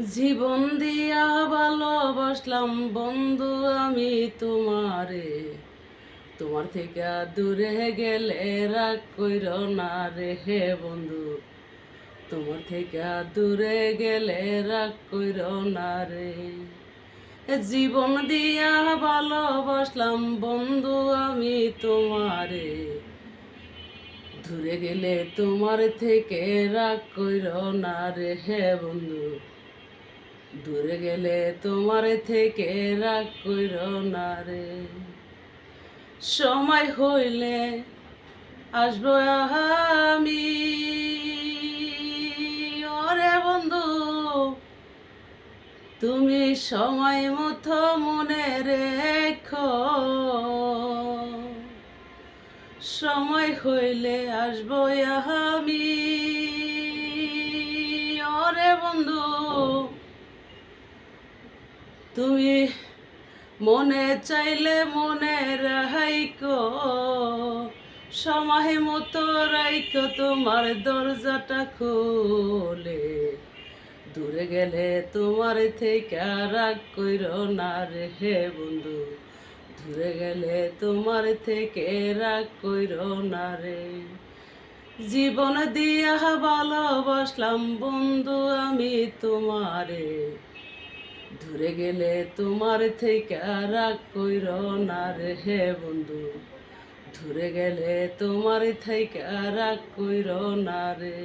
জীবন দিয়া ভালোবাসলাম বন্ধু আমি তোমারে, তোমার থেকে দূরে গেলে রাগ কইর না রে হে বন্ধু, তোমার থেকে দূরে গেলে রাগ কইর না রে। জীবন দিয়া ভালোবাসলাম বন্ধু আমি তোমারে, দূরে গেলে তোমার থেকে রাগ কইর না রে হে বন্ধু, দূরে গেলে তোমার থেকে রাগ কইর না রে। সময় হইলে আসবো আমি, ওরে বন্ধু তুমি সময় মতো মনে রেখো। সময় হইলে আসবো আমি, ওরে বন্ধু তুমি মনে চাইলে মনে রাইকো, সময় মতো রাইকো তোমার দরজাটা খুলে। দূরে গেলে তোমার থেকে রাগ কইর না রে হে বন্ধু, দূরে গেলে তোমার থেকে রাগ কইর না রে। জীবন দিয়া ভালোবাসলাম বন্ধু আমি তোমারে, দূরে গেলে তোমার থেকে রাগ কইর না রে হে বন্ধু, দূরে গেলে তোমার থেকে রাগ কইর না রে।